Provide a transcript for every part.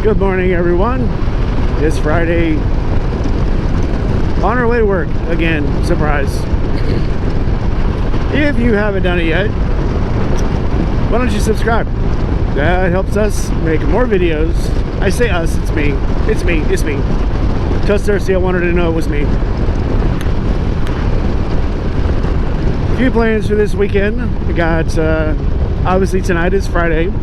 Good morning, everyone. It's Friday. On our way to work again. Surprise. If you haven't done it yet, why don't you subscribe? That helps us make more videos. I say us, it's me. It's me. It's me. Just Thirsty, I wanted to know it was me. A few plans for this weekend. We got, obviously tonight is Friday,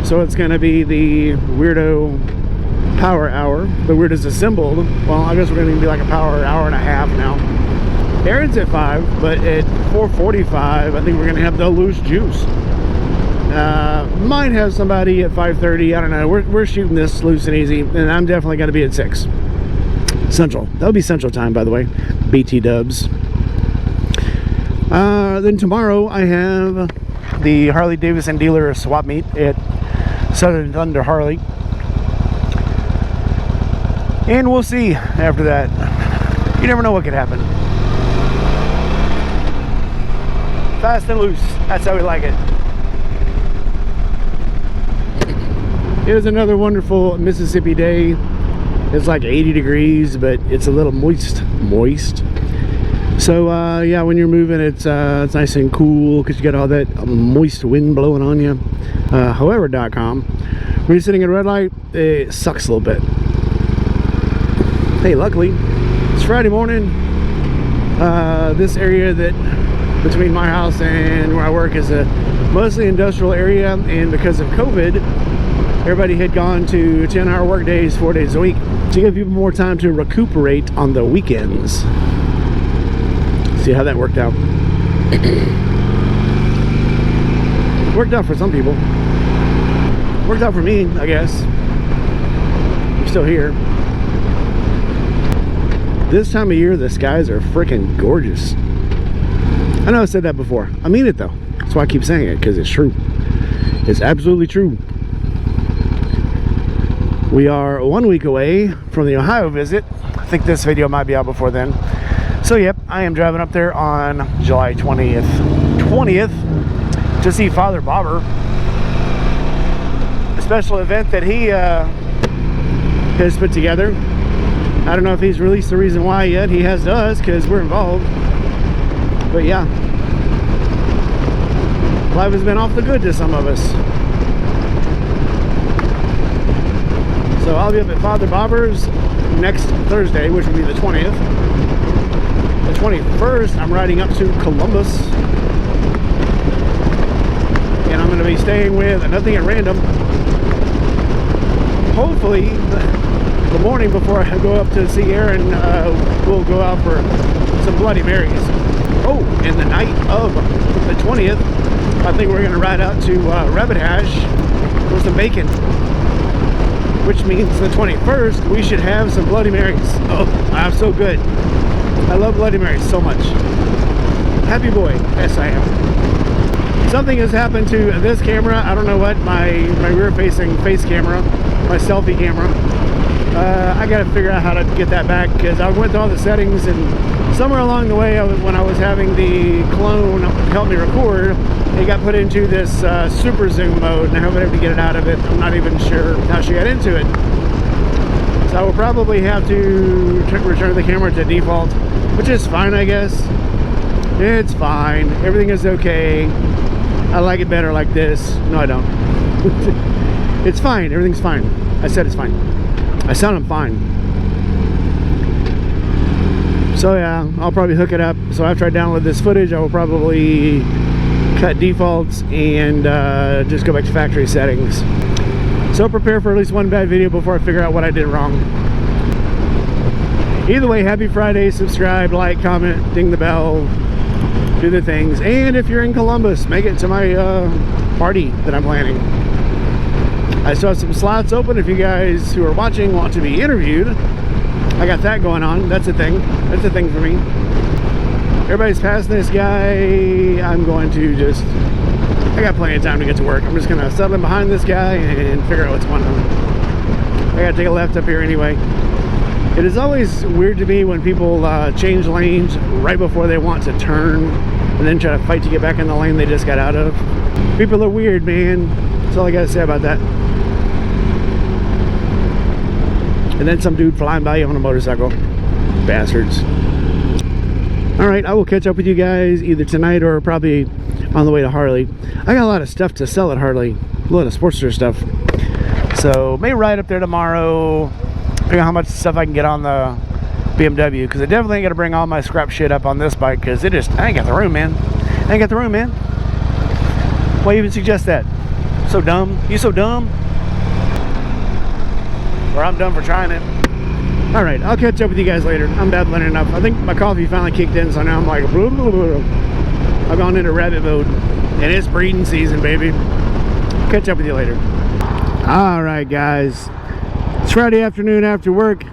so it's going to be the Weirdo Power Hour. The Weird is assembled. Well, I guess we're going to be like a power hour and a half now. Aaron's at 5, but at 4:45, I think we're going to have the loose juice. Might have somebody at 5:30. I don't know. We're shooting this loose and easy, and I'm definitely going to be at 6 Central. That'll be Central time, by the way. BT dubs. Then tomorrow I have the Harley Davidson dealer swap meet at Southern Thunder Harley. And we'll see after that. You never know what could happen. Fast and loose. That's how we like it. It is another wonderful Mississippi day. It's like 80 degrees, but it's a little moist. So yeah, when you're moving, it's nice and cool because you got all that moist wind blowing on you. However.com. When you're sitting at a red light, it sucks a little bit. Hey, luckily, it's Friday morning. This area that between my house and where I work is a mostly industrial area, and because of COVID, everybody had gone to 10-hour work days, 4 days a week, to give people more time to recuperate on the weekends. See how that worked out. Worked out for some people. Worked out for me, I guess. I'm still here. This time of year, the skies are freaking gorgeous. I know I said that before. I mean it though. That's why I keep saying it, because it's true. It's absolutely true. We are 1 week away from the Ohio visit. I think this video might be out before then. So yep, I am driving up there on July 20th to see Father Bobber. A special event that he has put together. I don't know if he's released the reason why yet. He has to us because we're involved. But yeah, life has been off the good to some of us. So I'll be up at Father Bobber's next Thursday, which will be the 20th. The 21st, I'm riding up to Columbus. And I'm going to be staying with Nothing at Random. Hopefully, the morning before I go up to see Aaron, we'll go out for some Bloody Marys. Oh, and the night of the 20th, I think we're going to ride out to Rev-It for some bacon. Which means the 21st, we should have some Bloody Marys. Oh, I'm so good. I love Bloody Marys so much. Happy boy. Yes, I am. Something has happened to this camera. I don't know what. My rear-facing face camera. My selfie camera. I got to figure out how to get that back because I went through all the settings, and somewhere along the way, when I was having the clone help me record, it got put into this super zoom mode, and I haven't been able to get it out of it. I'm not even sure how she got into it. So I will probably have to return the camera to default, which is fine, I guess. It's fine. Everything is okay. I like it better like this. No, I don't. It's fine. Everything's fine. I said it's fine. I sound fine. So yeah, I'll probably hook it up. So after I download this footage, I will probably cut defaults and just go back to factory settings. So prepare for at least one bad video before I figure out what I did wrong. Either way, happy Friday. Subscribe, like, comment, ding the bell, do the things. And if you're in Columbus, make it to my party that I'm planning. I still have some slots open if you guys who are watching want to be interviewed. I got that going on. That's a thing. That's a thing for me. Everybody's passing this guy. I'm going to just... I got plenty of time to get to work. I'm just going to settle in behind this guy and figure out what's going on. I got to take a left up here anyway. It is always weird to me when people change lanes right before they want to turn and then try to fight to get back in the lane they just got out of. People are weird, man. That's all I got to say about that. and then some dude flying by you on a motorcycle. Bastards. Alright, I will catch up with you guys either tonight or probably on the way to Harley. I got a lot of stuff to sell at Harley, a lot of Sportster stuff. So may ride up there tomorrow, figure out how much stuff I can get on the BMW, because I definitely ain't got to bring all my scrap shit up on this bike, because it just, I ain't got the room, man. I ain't got the room, man. Why even suggest that? So dumb. You so dumb? Or I'm dumb for trying it. Alright, I'll catch up with you guys later. I'm babbling enough. I think my coffee finally kicked in, so now I'm like, blah, blah, blah. I've gone into Rev-It mode, and it's breeding season, baby. Catch up with you later. Alright, guys. It's Friday afternoon after work.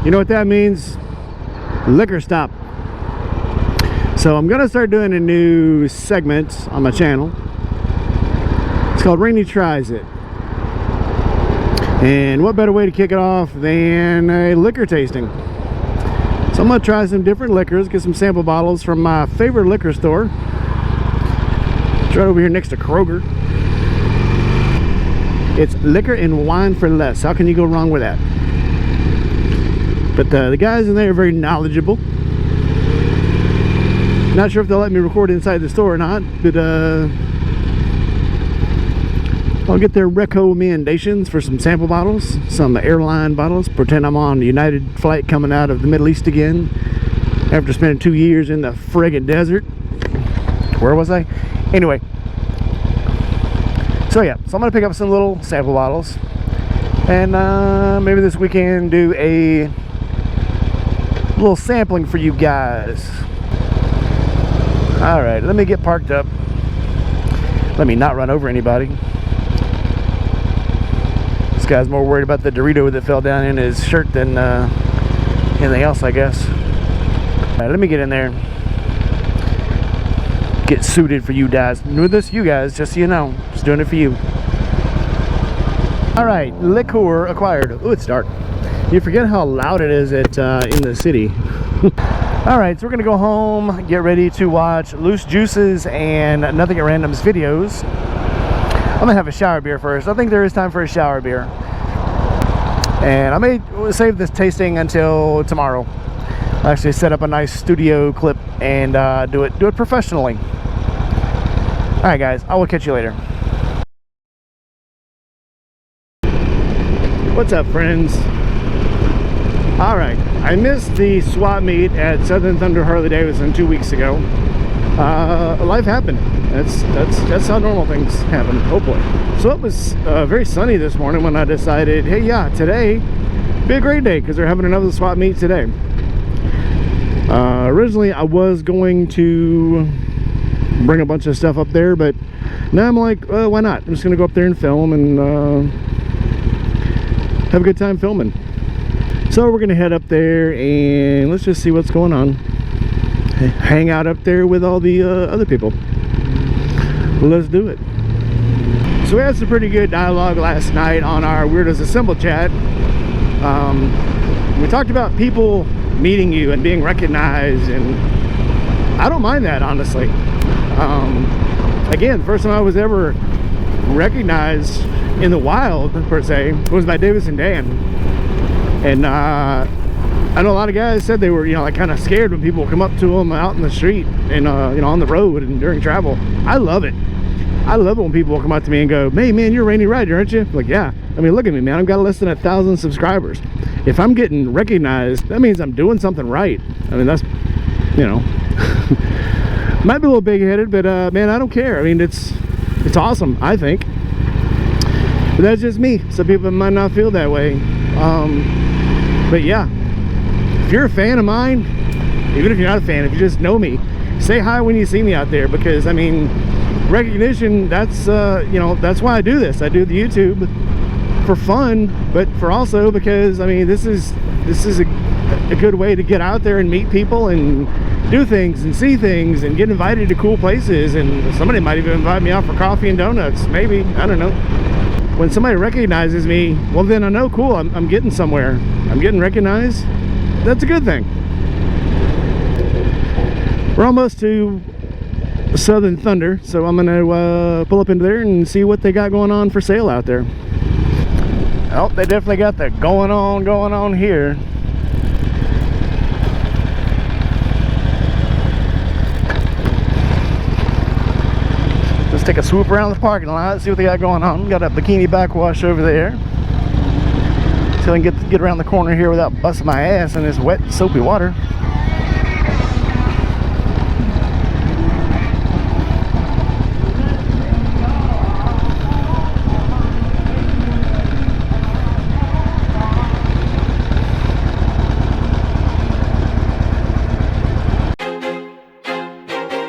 You know what that means? Liquor stop. So I'm going to start doing a new segment on my channel. It's called Rainy Tries It. And what better way to kick it off than a liquor tasting? So I'm going to try some different liquors, get some sample bottles from my favorite liquor store. It's right over here next to Kroger. It's liquor and wine for less. How can you go wrong with that? But the guys in there are very knowledgeable. Not sure if they'll let me record inside the store or not, but I'll get their recommendations for some sample bottles, some airline bottles. Pretend I'm on a United flight coming out of the Middle East again after spending 2 years in the friggin' desert. Where was I? Anyway. So yeah, so I'm going to pick up some little sample bottles. And maybe this weekend do a little sampling for you guys. Alright, let me get parked up. Let me not run over anybody. This guy's more worried about the Dorito that fell down in his shirt than anything else, I guess. Alright, let me get in there. Get suited for you guys. New this, you guys, just so you know. Just doing it for you. Alright, liquor acquired. Oh, it's dark. You forget how loud it is at in the city. Alright, so we're going to go home, get ready to watch Loose Juices and Nothing at Random's videos. I'm going to have a shower beer first. I think there is time for a shower beer. And I may save this tasting until tomorrow. I'll actually set up a nice studio clip and do it professionally. Alright guys, I will catch you later. What's up, friends? Alright, I missed the swap meet at Southern Thunder Harley Davidson 2 weeks ago. Life happened. That's how normal things happen, hopefully. So it was very sunny this morning when I decided, hey, yeah, today be a great day because they're having another swap meet today. Originally I was going to bring a bunch of stuff up there, but now I'm like, why not? I'm just gonna go up there and film and have a good time filming. So we're gonna head up there and let's just see what's going on. Hang out up there with all the other people. Let's do it. So we had some pretty good dialogue last night on our Weirdos Assemble chat. We talked about people meeting you and being recognized, and I don't mind that, honestly. Again, the first time I was ever recognized in the wild, per se, was by Davidson Dan. And I know a lot of guys said they were, like kind of scared when people come up to them out in the street and on the road and during travel. I love it. I love it when people come up to me and go, hey man, you're Rainy Rider, aren't you? Like, yeah. I mean, look at me, man. I've got less than 1,000 subscribers. If I'm getting recognized, that means I'm doing something right. I mean, that's, might be a little big-headed, but man, I don't care. I mean, it's awesome, I think. But that's just me. Some people might not feel that way. But yeah, if you're a fan of mine, even if you're not a fan, if you just know me, say hi when you see me out there, because I mean, recognition, that's that's why I do this. I do the YouTube for fun, but for also because I mean, this is a good way to get out there and meet people and do things and see things and get invited to cool places, and somebody might even invite me out for coffee and donuts, maybe, I don't know. When somebody recognizes me, well then I know, cool, I'm getting somewhere. I'm getting recognized. That's a good thing. We're almost to Southern Thunder, so I'm gonna pull up into there and see what they got going on for sale out there. Oh, they definitely got that going on here. Let's take a swoop around the parking lot, see what they got going on. Got a bikini backwash over there. So I can get around the corner here without busting my ass in this wet, soapy water.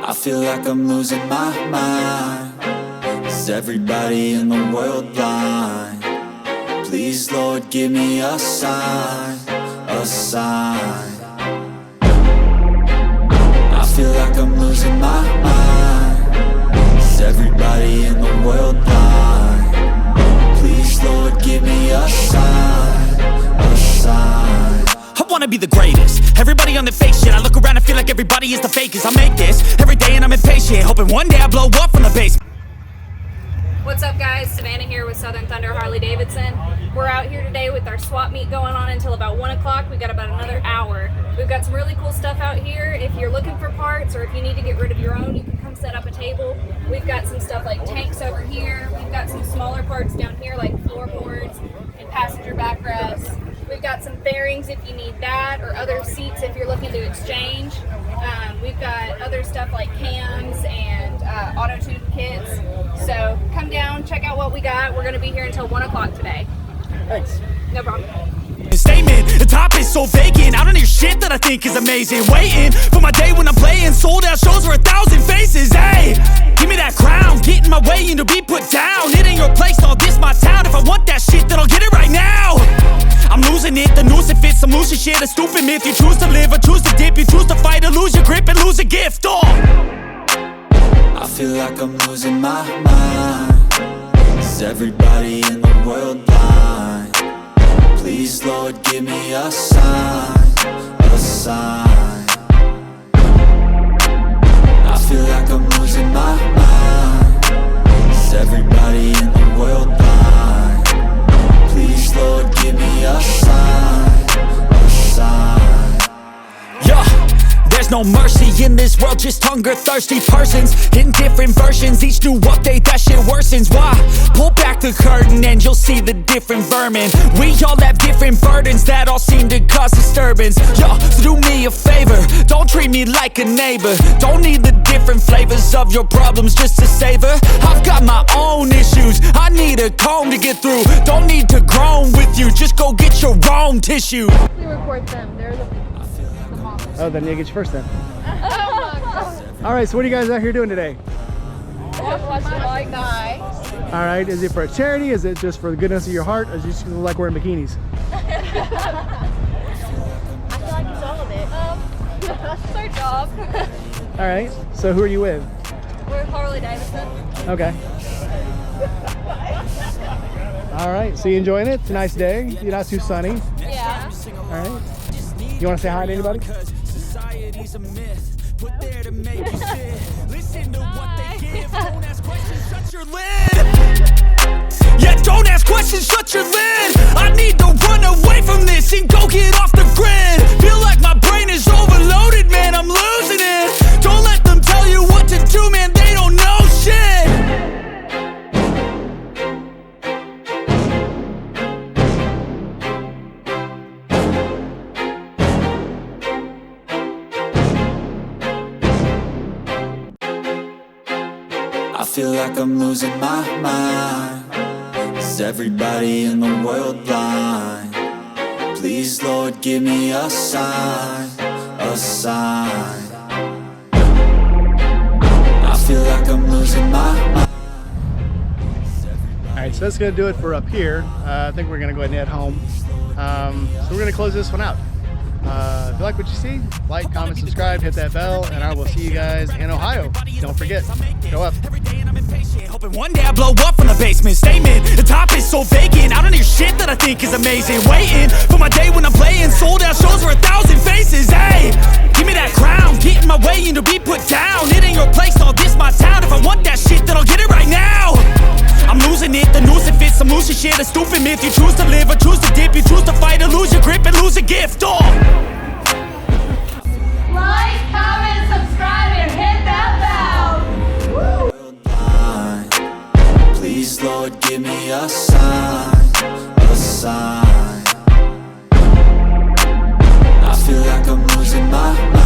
I feel like I'm losing my mind. Is everybody in the world blind? Please, Lord, give me a sign, a sign. I feel like I'm losing my mind. Is everybody in the world blind? Please, Lord, give me a sign, a sign. I wanna be the greatest. Everybody on the fake shit. I look around and feel like everybody is the fakest. I make this every day and I'm impatient, hoping one day I blow up from the basement. What's up, guys? Savannah here with Southern Thunder Harley Davidson. We're out here today with our swap meet going on until about 1 o'clock. We've got about another hour. We've got some really cool stuff out here. If you're looking for parts or if you need to get rid of your own, you can come set up a table. We've got some stuff like tanks over here. We've got some smaller parts down here like floorboards and passenger backrests. We've got some fairings if you need that, or other seats if you're looking to exchange. We've got other stuff like cams and auto-tune kits. So come down, check out what we got. We're going to be here until 1 o'clock today. Thanks. No problem. Statement, the top is so vacant. I don't hear shit that I think is amazing. Waiting for my day when I'm playing sold out shows for 1,000 faces. Hey, give me that crown, get in my way and to be put down. It ain't your place, all this my town. If I want that shit, then I'll get it right now. I'm losing it, the noose it fits. I'm losing shit, a stupid myth. You choose to live or choose to dip. You choose to fight or lose your grip and lose a gift. Oh, I feel like I'm losing my mind. Is everybody in the world blind? Please, Lord, give me a sign, a sign. I feel like I'm losing my mind. Is everybody in the world blind? Please, Lord, give me a sign, a sign. yeah. There's no mercy in this world, just hunger-thirsty persons in different versions. Each new update, that shit worsens. Why? Pull back the curtain and you'll see the different vermin. We all have different burdens that all seem to cause disturbance. Yo, so do me a favor, don't treat me like a neighbor. Don't need the different flavors of your problems just to savor. I've got my own issues, I need a comb to get through. Don't need to groan with you, just go get your own tissue. We record them. They're the moms. Oh, then you get you first then. All right, so what are you guys out here doing today? Watch guy. All right, is it for a charity? Is it just for the goodness of your heart? Or is it just like wearing bikinis? I feel like it's all of it. That's our job. All right, so who are you with? We're Harley Davidson. Okay. All right, so you enjoying it? It's a nice day. You're not too sunny. Yeah. All right. You want to say hi to anybody? Society's a myth, put there to make you sit. Listen to what they give. Don't ask questions, shut your lid. Yeah, don't ask questions, shut your lid. I need to run away from this and go get off the grid. Feel like my brain is overloaded, man, I'm losing it. Don't let them tell you what to do, man, they don't know shit. I feel like I'm losing my mind. Is everybody in the world blind? Please, Lord, give me a sign, a sign. I feel like I'm losing my mind. All right, so that's gonna do it for up here. I think we're gonna go ahead and head home. So we're gonna close this one out. If you like what you see, like, comment, subscribe, hit that bell, and I will see you guys in Ohio. Don't forget, go up. Hoping one day I blow up from the basement. Statement, the top is so vacant. I don't hear shit that I think is amazing. Waiting for my day when I'm playing sold out shows for 1,000 faces. Hey, give me that crown, get in my way and to be put down. It ain't your place, all this my town. If I want that shit, then I'll get it right now. I'm losing it, the noose it fits. I'm losing shit a stupid myth. You choose to live or choose to dip. You choose to fight or lose your grip and lose a gift. Oh. Like, comment, subscribe, and hit that bell. Woo! Please, Lord, give me a sign, a sign. I feel like I'm losing my mind.